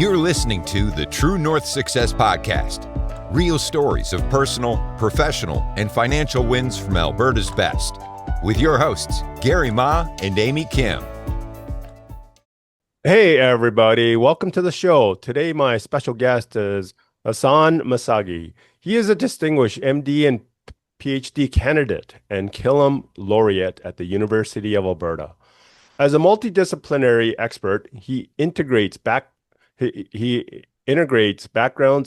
You're listening to the True North Success Podcast. Real stories of personal, professional, and financial wins from Alberta's best. With your hosts, Gary Ma and Amy Kim. Hey, everybody. Welcome to the show. Today, my special guest is Ehsan Misaghi. He is a distinguished MD and PhD candidate and Killam laureate at the University of Alberta. As a multidisciplinary expert, he integrates backgrounds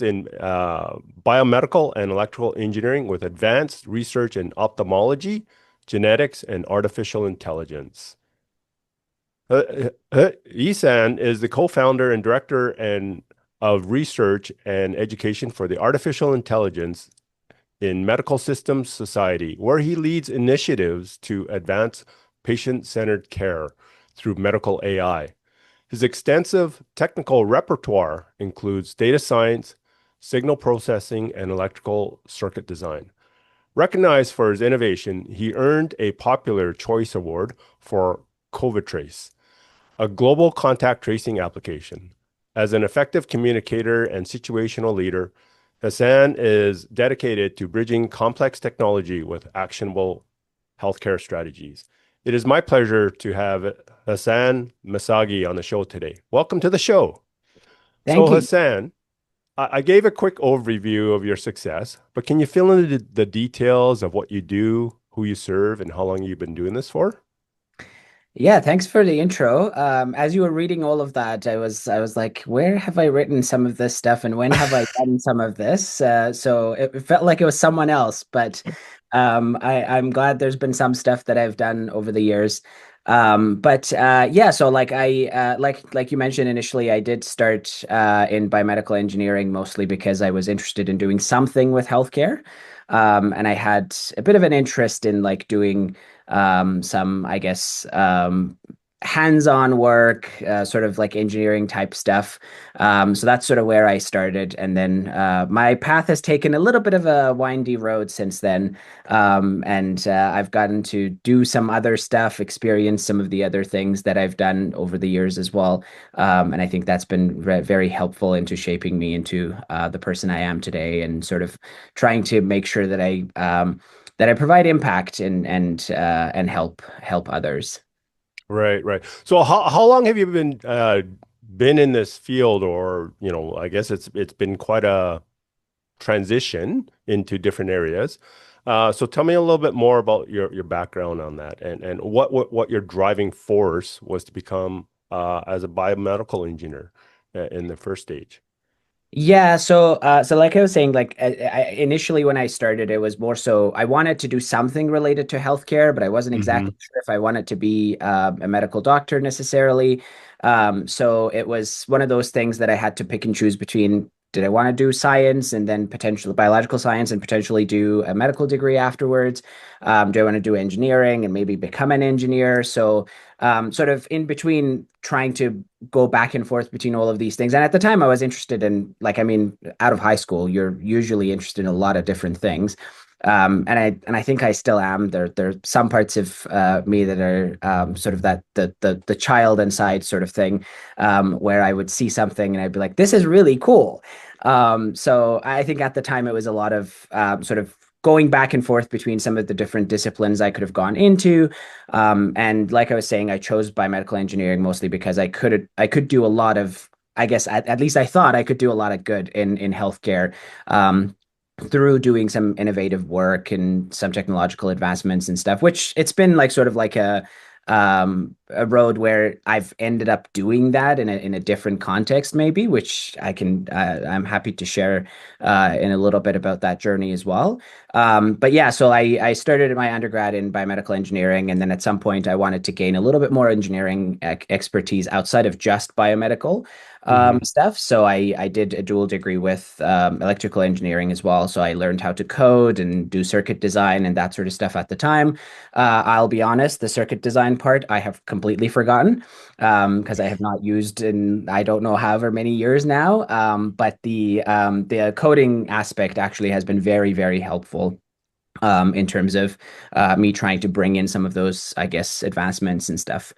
in biomedical and electrical engineering with advanced research in ophthalmology, genetics, and artificial intelligence. Ehsan is the co-founder and director of research and education for the Artificial Intelligence in Medical Systems Society, where he leads initiatives to advance patient-centered care through medical AI. His extensive technical repertoire includes data science, signal processing, and electrical circuit design. Recognized for his innovation, he earned a Popular Choice Award for COVIDtrace, a global contact tracing application. As an effective communicator and situational leader, Ehsan is dedicated to bridging complex technology with actionable healthcare strategies. It is my pleasure to have Ehsan Misaghi on the show today. Welcome to the show. Thank you. Ehsan, I gave a quick overview of your success, but can you fill in the details of what you do, who you serve, and how long you've been doing this for? Yeah, thanks for the intro. As you were reading all of that, I was like, where have I written some of this stuff, and when have I done some of this? So it felt like it was someone else, but I'm glad there's been some stuff that I've done over the years. Yeah, so like like you mentioned initially, I did start in biomedical engineering mostly because I was interested in doing something with healthcare. And I had a bit of an interest in like doing some, I guess, hands-on work, sort of like engineering type stuff. So that's sort of where I started. And then my path has taken a little bit of a windy road since then. And I've gotten to do some other stuff, experience some of the other things that I've done over the years as well. And I think that's been very helpful into shaping me into the person I am today, and sort of trying to make sure that I provide impact and help others. Right. So how long have you been in this field, or I guess it's been quite a transition into different areas. So tell me a little bit more about your background on that, and what your driving force was to become as a biomedical engineer in the first stage. Yeah, so like I was saying, like initially when I started, it was more so I wanted to do something related to healthcare, but I wasn't Mm-hmm. exactly sure if I wanted to be a medical doctor necessarily. So it was one of those things that I had to pick and choose between. Did I want to do science and then potentially biological science and potentially do a medical degree afterwards? Do I want to do engineering and maybe become an engineer? So sort of in between trying to go back and forth between all of these things. And at the time I was interested in, like, I mean, out of high school, you're usually interested in a lot of different things. And I think I still am. There are some parts of me that are sort of that the child inside sort of thing, where I would see something and I'd be like, this is really cool. So I think at the time it was a lot of sort of going back and forth between some of the different disciplines I could have gone into. And like I was saying, I chose biomedical engineering mostly because I could do a lot of, I guess, at least I thought I could do a lot of good in healthcare. Through doing some innovative work and some technological advancements and stuff, which it's been like sort of like a road where I've ended up doing that in a different context, maybe, which I'm happy to share in a little bit about that journey as well. But yeah, so I started my undergrad in biomedical engineering, and then at some point I wanted to gain a little bit more engineering expertise outside of just biomedical Mm-hmm. stuff. So I did a dual degree with electrical engineering as well. So I learned how to code and do circuit design and that sort of stuff at the time. I'll be honest, the circuit design part I have completely forgotten because I have not used in I don't know however many years now. But the coding aspect actually has been very helpful in terms of me trying to bring in some of those, I guess, advancements and stuff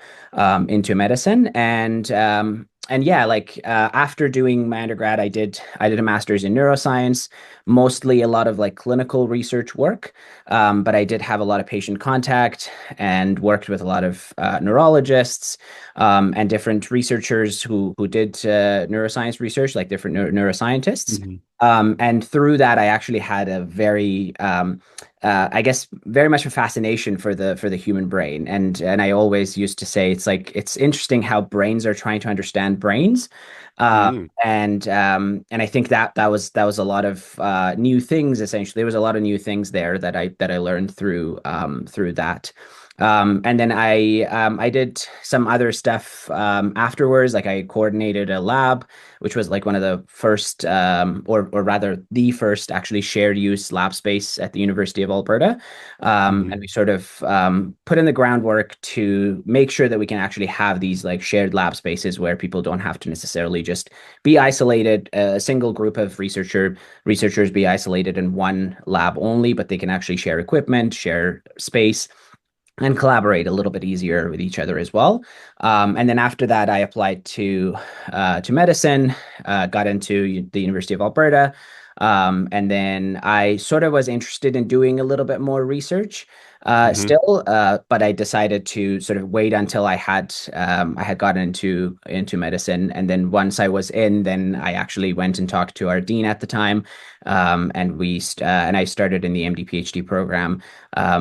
into medicine. And and yeah, like after doing my undergrad, I did a master's in neuroscience, mostly a lot of like clinical research work. But I did have a lot of patient contact and worked with a lot of neurologists and different researchers who did neuroscience research, like different neuroscientists. Mhm. And through that, I actually had a very I guess very much a fascination for the human brain, and I always used to say it's like it's interesting how brains are trying to understand brains, Mm. and I think that was a lot of new things. Essentially, there was a lot of new things there that I learned through that. And then I did some other stuff afterwards. Like I coordinated a lab, which was like one of the first, or rather the first actually shared use lab space at the University of Alberta. And we Mhm. sort of put in the groundwork to make sure that we can actually have these like shared lab spaces where people don't have to necessarily just be isolated, a single group of researchers be isolated in one lab only, but they can actually share equipment, share space and collaborate a little bit easier with each other as well. And then after that, I applied to medicine, got into the University of Alberta, and then I sort of was interested in doing a little bit more research. Mhm. Still, but I decided to sort of wait until I had gotten into medicine, and then once I was in, then I actually went and talked to our dean at the time, and I started in the MD PhD program,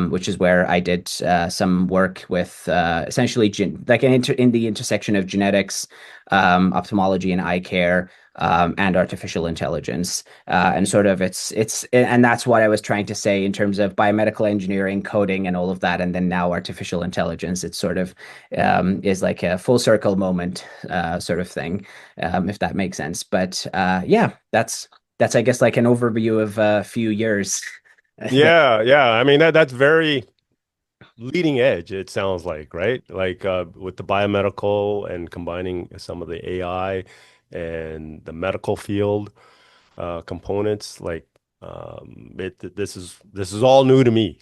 which is where I did some work with essentially like in the intersection of genetics, ophthalmology and eye care, and artificial intelligence. And sort of and that's what I was trying to say in terms of biomedical engineering, coding, and all of that. And then now artificial intelligence, it sort of is like a full circle moment sort of thing, if that makes sense. But yeah, that's I guess like an overview of a few years. Yeah, yeah. I mean that's very leading edge, it sounds like, right? Like with the biomedical and combining some of the AI and the medical field components, like this is all new to me.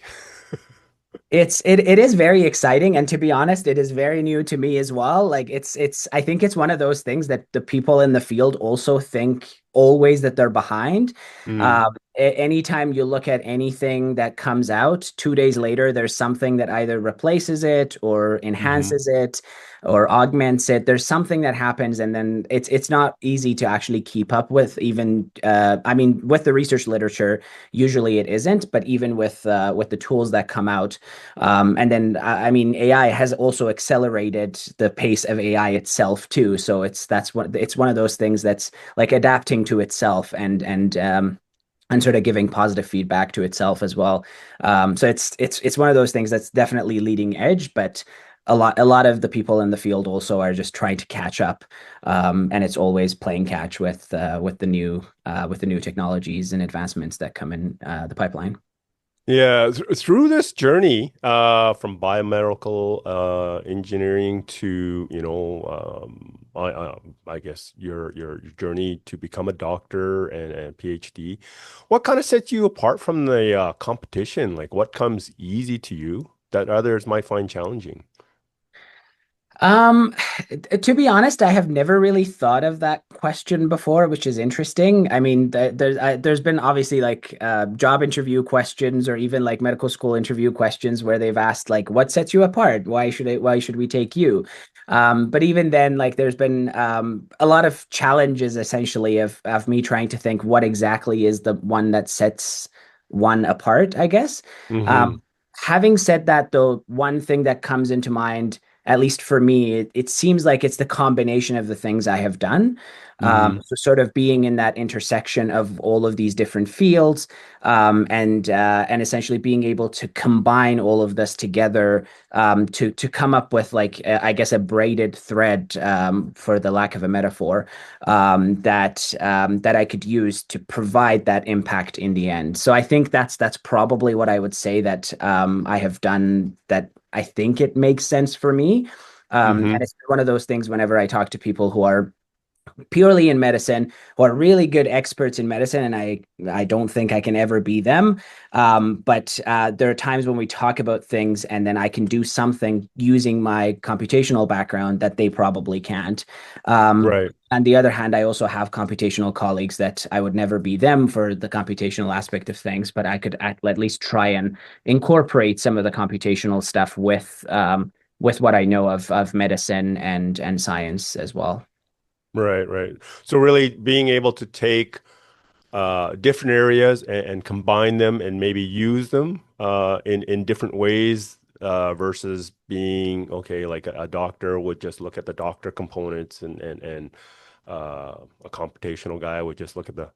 It is very exciting, and to be honest, it is very new to me as well. Like it's I think it's one of those things that the people in the field also think always that they're behind. Mm, Anytime you look at anything that comes out, 2 days later, there's something that either replaces it or hmm. enhances it or augments it. There's something that happens, and then it's not easy to actually keep up with. Even I mean, with the research literature, usually it isn't, but even with the tools that come out. And then, I mean, AI has also accelerated the pace of AI itself too. So it's one of those things that's like adapting to itself and sort of giving positive feedback to itself as well. So it's one of those things that's definitely leading edge, but a lot of the people in the field also are just trying to catch up, and it's always playing catch with the new technologies and advancements that come in the pipeline. Yeah, through this journey from biomedical engineering to, I guess your journey to become a doctor and PhD, what kind of sets you apart from the competition? Like what comes easy to you that others might find challenging? Um, to be honest, I have never really thought of that question before, which is interesting. I mean, there's been obviously like job interview questions or even like medical school interview questions where they've asked like, "What sets you apart? Why should we take you?" But even then, like, there's been a lot of challenges essentially of me trying to think what exactly is the one that sets one apart, I guess. Um, Mm-hmm. Having said that, though, one thing that comes into mind, at least for me, it seems like it's the combination of the things I have done. Mm-hmm. So sort of being in that intersection of all of these different fields, and essentially being able to combine all of this together, to come up with like I guess a braided thread, for the lack of a metaphor, that I could use to provide that impact in the end. So I think that's probably what I would say that I have done that I think it makes sense for me. And Mm-hmm. it's one of those things whenever I talk to people who are purely in medicine who are really good experts in medicine, and I don't think I can ever be them. But there are times when we talk about things, and then I can do something using my computational background that they probably can't. Right. On the other hand, I also have computational colleagues that I would never be them for the computational aspect of things, but I could at least try and incorporate some of the computational stuff with what I know of medicine and science as well. Right, right. So really being able to take different areas and combine them and maybe use them in different ways versus being okay, like a doctor would just look at the doctor components and a computational guy would just look at the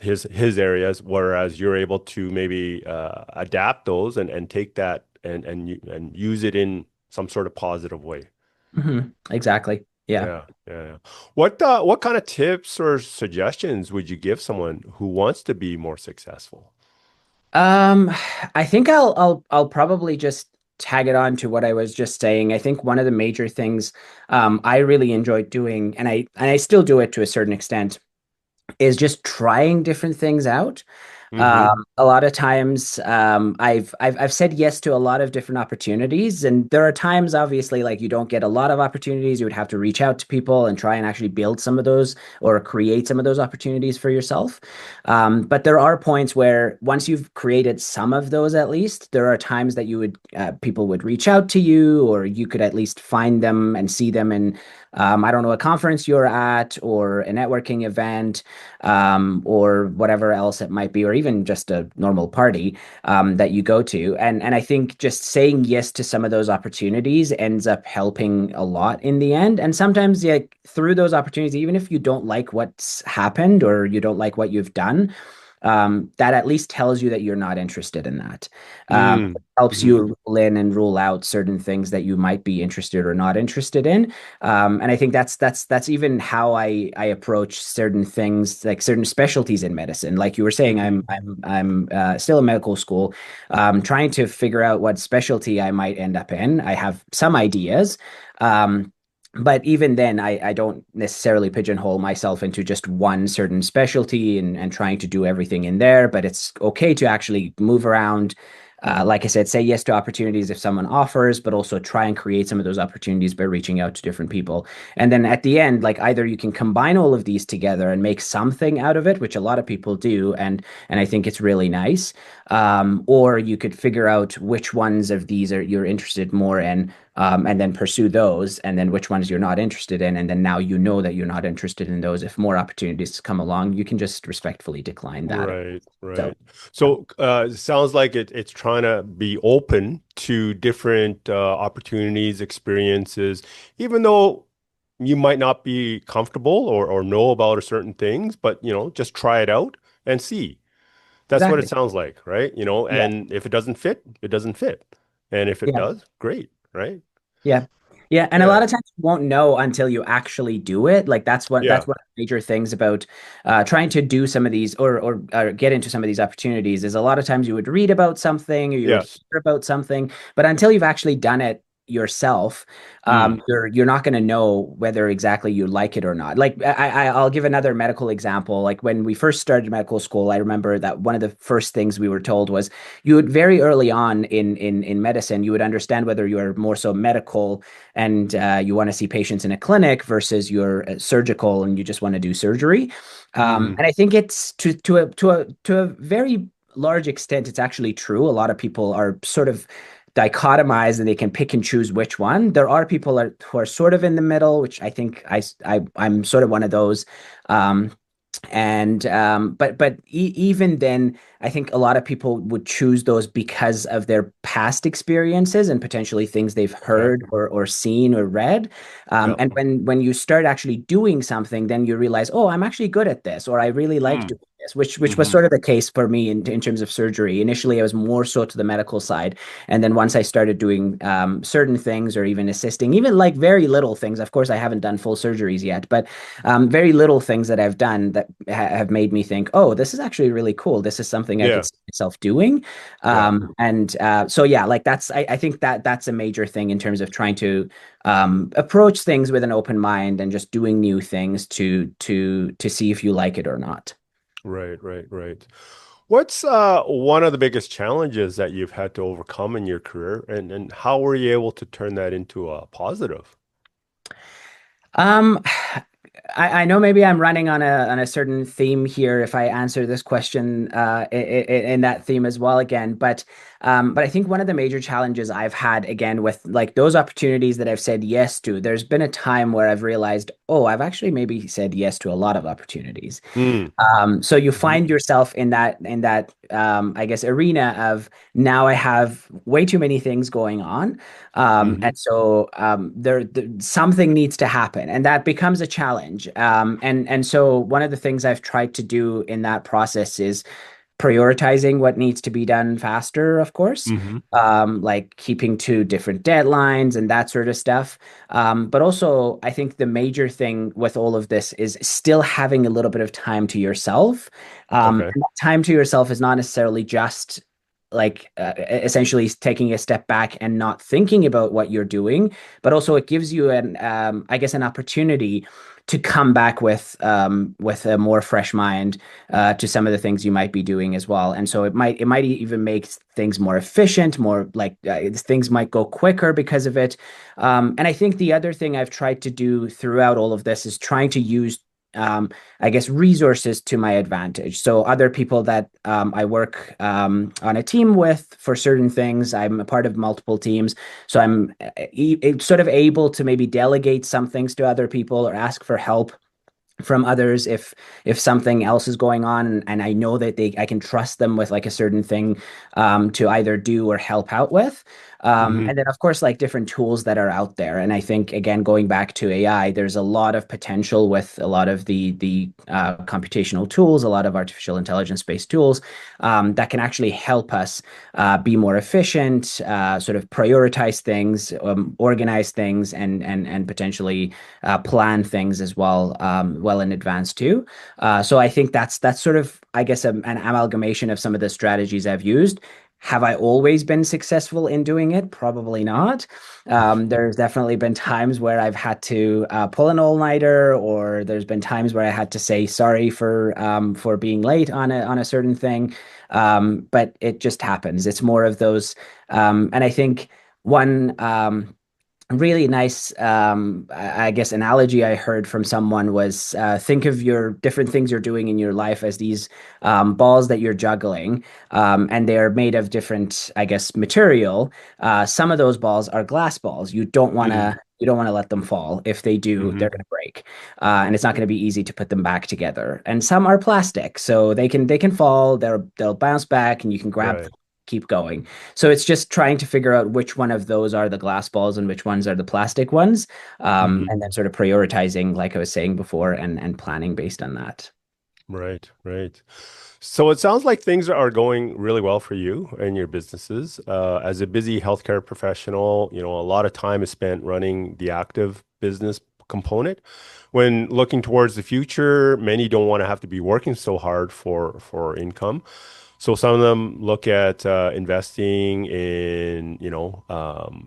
his areas, whereas you're able to maybe adapt those and take that and use it in some sort of positive way. Exactly. Yeah. Yeah, yeah, yeah. What kind of tips or suggestions would you give someone who wants to be more successful? Um, I think I'll probably just tag it on to what I was just saying. I think one of the major things I really enjoyed doing, and I still do it to a certain extent, is just trying different things out. Mm-hmm. A lot of times, I've said yes to a lot of different opportunities, and there are times, obviously, like you don't get a lot of opportunities. You would have to reach out to people and try and actually build some of those or create some of those opportunities for yourself. But there are points where once you've created some of those, at least, there are times that you would people would reach out to you, or you could at least find them and see them in I don't know, a conference you're at or a networking event, or whatever else it might be, or even just a normal party that you go to. And I think just saying yes to some of those opportunities ends up helping a lot in the end. And sometimes, yeah, through those opportunities, even if you don't like what's happened or you don't like what you've done, that at least tells you that you're not interested in that. Helps Mm-hmm. you rule in and rule out certain things that you might be interested or not interested in. And I think that's even how I approach certain things, like certain specialties in medicine. Like you were saying, Mm-hmm. I'm still in medical school, trying to figure out what specialty I might end up in. I have some ideas. But even then, I don't necessarily pigeonhole myself into just one certain specialty and trying to do everything in there. But it's okay to actually move around. Like I said, say yes to opportunities if someone offers, but also try and create some of those opportunities by reaching out to different people. And then at the end, like either you can combine all of these together and make something out of it, which a lot of people do, and I think it's really nice. Or you could figure out which ones of these are you're interested more in, and then pursue those, and then which ones you're not interested in, and then now you know that you're not interested in those. If more opportunities come along, you can just respectfully decline that. Right, So, right. So it sounds like it's trying to be open to different opportunities, experiences, even though you might not be comfortable or know about certain things, but just try it out and see. That's what it exactly. sounds like, right? Yeah. And if it doesn't fit, it doesn't fit. And if it Yeah. does, great, right? Yeah. Yeah. And a lot Yeah, of times you won't know until you actually do it. Like that's yeah, one of the major things about trying to do some of these or get into some of these opportunities is a lot of times you would read about something or you would yeah. hear about something, but until you've actually done it yourself, Mm, you're not going to know whether exactly you like it or not. Like I'll give another medical example. Like when we first started medical school, I remember that one of the first things we were told was you would very early on in medicine, you would understand whether you're more so medical and you want to see patients in a clinic versus you're surgical and you just want to do surgery. mm, And I think it's to a very large extent, it's actually true. A lot of people are sort of dichotomized and they can pick and choose which one. There are people who are sort of in the middle, which I think I'm sort of one of those. Um, and even then, I think a lot of people would choose those because of their past experiences and potentially things they've yeah, heard or seen or read. yeah. And when you start actually doing something, then you realize, oh, I'm actually good at this, or I really like Mm, doing Yes, which was Hmm. sort of the case for me in terms of surgery. Initially, I was more so to the medical side, and then once I started doing certain things or even assisting, even like very little things. Of course, I haven't done full surgeries yet, but very little things that I've done that have made me think, oh, this is actually really cool. This is something I could Yeah, see myself doing. yeah. And so yeah, like I think that that's a major thing in terms of trying to approach things with an open mind and just doing new things to see if you like it or not. Right, right, right. What's one of the biggest challenges that you've had to overcome in your career, and how were you able to turn that into a positive? Um, I know maybe I'm running on a certain theme here if I answer this question in that theme as well again, but I think one of the major challenges I've had again with like those opportunities that I've said yes to, there's been a time where I've realized, oh, I've actually maybe said yes to a lot of opportunities. Mm. So you Hmm. find yourself in that I guess arena of now I have way too many things going on, Hmm. and so something needs to happen, and that becomes a challenge. And so one of the things I've tried to do in that process is prioritizing what needs to be done faster, of course, Hmm. like keeping to different deadlines and that sort of stuff. But also, I think the major thing with all of this is still having a little bit of time to yourself. Okay. And that time to yourself is not necessarily just like essentially taking a step back and not thinking about what you're doing, but also it gives you I guess, an opportunity to come back with a more fresh mind to some of the things you might be doing as well. And so it might even make things more efficient, more like things might go quicker because of it. And I think the other thing I've tried to do throughout all of this is trying to use I guess resources to my advantage. So other people that I work on a team with for certain things, I'm a part of multiple teams, so I'm sort of able to maybe delegate some things to other people or ask for help from others if something else is going on, and I know that they I can trust them with like a certain thing to either do or help out with. Hmm. And then of course like different tools that are out there. And I think again going back to AI, there's a lot of potential with a lot of the computational tools, a lot of artificial intelligence based tools that can actually help us be more efficient, sort of prioritize things, organize things, and potentially plan things as well, well in advance too. So I think that's sort of, I guess, an amalgamation of some of the strategies I've used. Have I always been successful in doing it? Probably not. There's definitely been times where I've had to pull an all-nighter, or there's been times where I had to say sorry for being late on a certain thing. But it just happens. It's more of those, and I think one really nice I guess analogy I heard from someone was think of your different things you're doing in your life as these balls that you're juggling, and they're made of different, I guess, material. Some of those balls are glass balls. You don't want to let them fall. If they do, Hmm. they're going to break, and it's not going to be easy to put them back together. And some are plastic, so they can fall. They'll bounce back, and you can grab Right. them, keep going. So it's just trying to figure out which one of those are the glass balls and which ones are the plastic ones, Hmm. and then sort of prioritizing, like I was saying before, and planning based on that. Right, right. So it sounds like things are going really well for you and your businesses. As a busy healthcare professional, a lot of time is spent running the active business component. When looking towards the future, many don't want to have to be working so hard for income. So some of them look at investing in,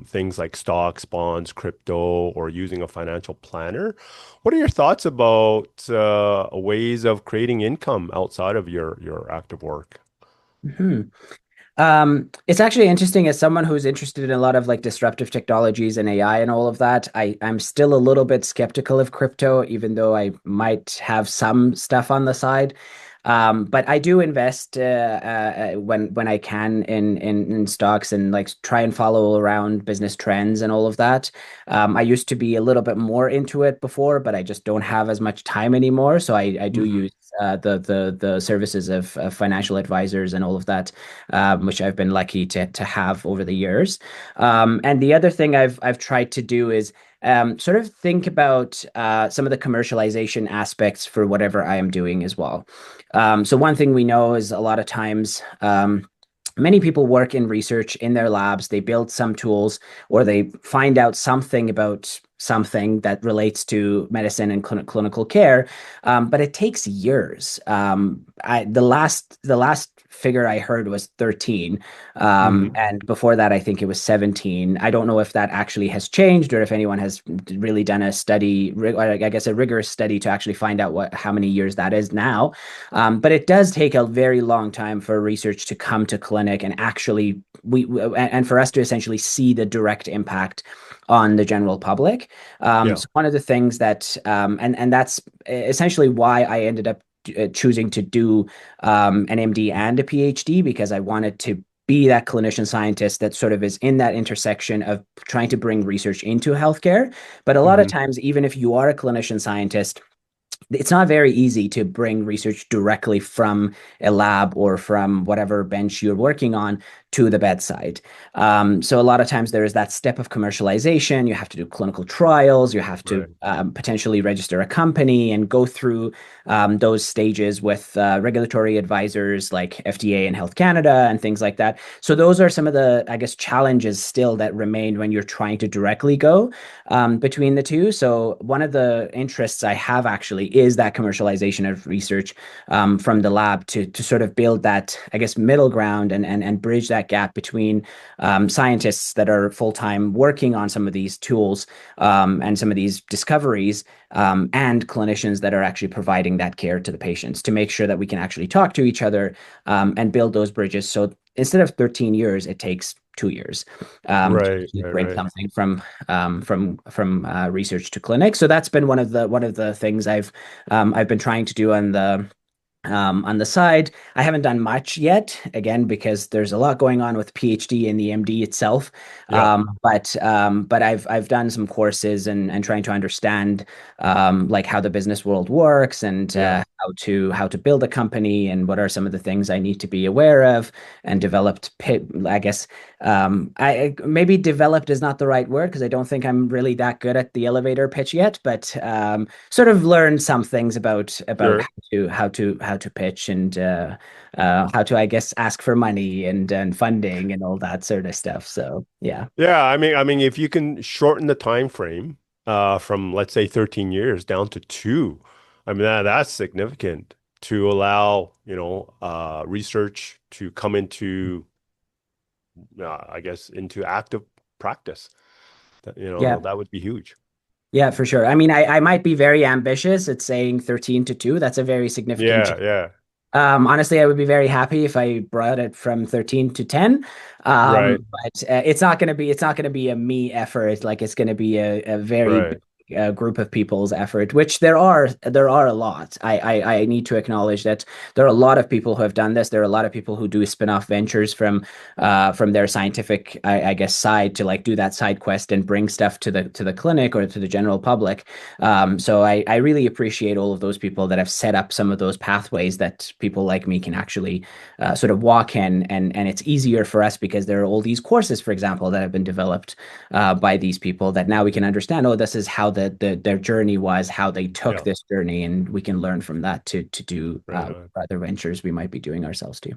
things like stocks, bonds, crypto, or using a financial planner. What are your thoughts about ways of creating income outside of your active work? Mhm. It's actually interesting as someone who's interested in a lot of like disruptive technologies and AI and all of that. I'm still a little bit skeptical of crypto, even though I might have some stuff on the side. But I do invest when I can in stocks and like try and follow around business trends and all of that. I used to be a little bit more into it before, but I just don't have as much time anymore. So I do Hmm. use the services of financial advisors and all of that, which I've been lucky to have over the years. And the other thing I've tried to do is sort of think about some of the commercialization aspects for whatever I am doing as well. So one thing we know is a lot of times many people work in research in their labs. They build some tools or they find out something about something that relates to medicine and clinical care, but it takes years. The last figure I heard was 13, Hmm. and before that, I think it was 17. I don't know if that actually has changed or if anyone has really done a study, or I guess a rigorous study to actually find out how many years that is now. But it does take a very long time for research to come to clinic and actually and for us to essentially see the direct impact on the general public. Yeah. So one of the things that and that's essentially why I ended up choosing to do an MD and a PhD, because I wanted to be that clinician scientist that sort of is in that intersection of trying to bring research into healthcare. But a lot of Hmm. times, even if you are a clinician scientist, it's not very easy to bring research directly from a lab or from whatever bench you're working on to the bedside. So a lot of times there is that step of commercialization. You have to do clinical trials. You have to Right. potentially register a company and go through those stages with regulatory advisors like FDA and Health Canada and things like that. So those are some of the, I guess, challenges still that remain when you're trying to directly go between the two. So one of the interests I have actually is that commercialization of research from the lab to sort of build that, I guess, middle ground and bridge that gap between scientists that are full-time working on some of these tools and some of these discoveries and clinicians that are actually providing that care to the patients to make sure that we can actually talk to each other and build those bridges. So instead of 13 years, it takes 2 years Right. to Right. bring Right. something from research to clinic. So that's been one of the things I've been trying to do on the side. I haven't done much yet, again, because there's a lot going on with PhD and the MD itself. Yeah. But I've done some courses and trying to understand like how the business world works and Yeah. how to build a company and what are some of the things I need to be aware of and I guess I maybe developed is not the right word because I don't think I'm really that good at the elevator pitch yet, but sort of learned some things about Sure. how to pitch and how to, I guess, ask for money and funding and all that sort of stuff. So yeah. Yeah. I mean, if you can shorten the time frame from let's say 13 years down to two, I mean that's significant to allow, research to come into, I guess, into active practice. Yeah. That would be huge. Yeah, for sure. I mean, I might be very ambitious at saying 13 to 2. That's a very significant Yeah. change. Yeah. Honestly, I would be very happy if I brought it from 13 to 10. Right. But it's not gonna be a me effort. Like it's gonna be a very big Right. group of people's effort, which there are a lot. I need to acknowledge that there are a lot of people who have done this. There are a lot of people who do spin-off ventures from their scientific, I guess, side to like do that side quest and bring stuff to the clinic or to the general public. So I really appreciate all of those people that have set up some of those pathways that people like me can actually sort of walk in, and it's easier for us because there are all these courses, for example, that have been developed by these people that now we can understand. Oh, this is how their journey was, how they took Yeah. this journey, and we can learn from that to do Right on. other ventures we might be doing ourselves too.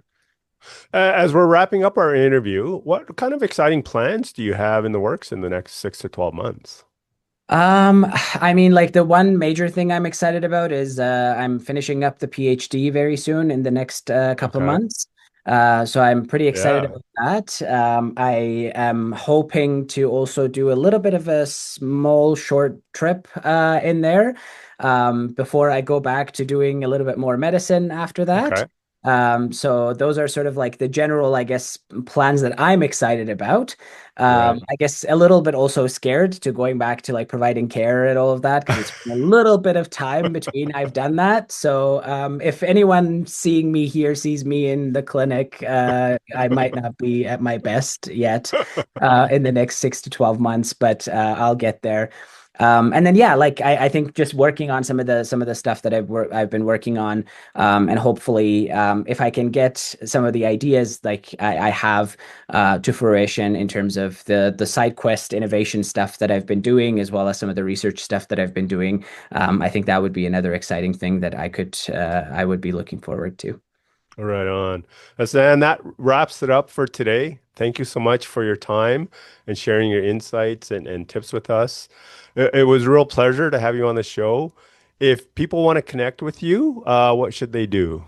As we're wrapping up our interview, what kind of exciting plans do you have in the works in the next 6 to 12 months? I mean, like the one major thing I'm excited about is I'm finishing up the PhD very soon in the next couple of Okay. months. So I'm pretty excited Yeah. about that. I am hoping to also do a little bit of a small short trip in there before I go back to doing a little bit more medicine after that. Okay. So those are sort of like the general, I guess, plans that I'm excited about. Right. I guess a little bit also scared to going back to like providing care and all of that because it's been a little bit of time between I've done that. So if anyone seeing me here sees me in the clinic, I might not be at my best yet in the next 6 to 12 months, but I'll get there. And then yeah, like I think just working on some of the stuff that I've been working on, and hopefully if I can get some of the ideas like I have to fruition in terms of the side quest innovation stuff that I've been doing, as well as some of the research stuff that I've been doing, I think that would be another exciting thing that I would be looking forward to. Right on. And that wraps it up for today. Thank you so much for your time and sharing your insights and tips with us. It was a real pleasure to have you on the show. If people want to connect with you, what should they do?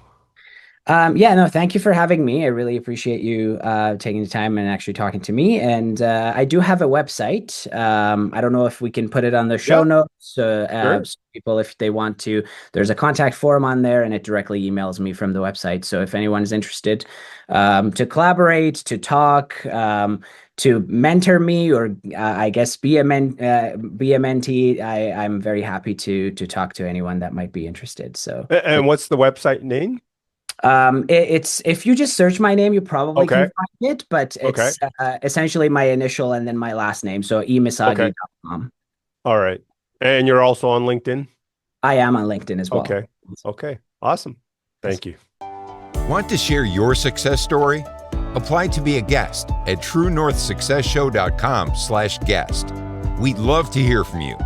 Yeah, no, thank you for having me. I really appreciate you taking the time and actually talking to me. And I do have a website. I don't know if we can put it on the show Yeah, notes. sure. So people, if they want to, there's a contact form on there, and it directly emails me from the website. So if anyone is interested to collaborate, to talk, to mentor me, or I guess be a mentee, I'm very happy to talk to anyone that might be interested. So. And what's the website name? It's if you just search my name, you probably can Okay. find it, but Okay. it's essentially my initial and then my last name. So Okay. emisagi.com. All right. And you're also on LinkedIn? I am on LinkedIn as well. Okay. Okay. Awesome. Yes. Thank you. Want to share your success story? Apply to be a guest at truenorthsuccessshow.com/guest. We'd love to hear from you.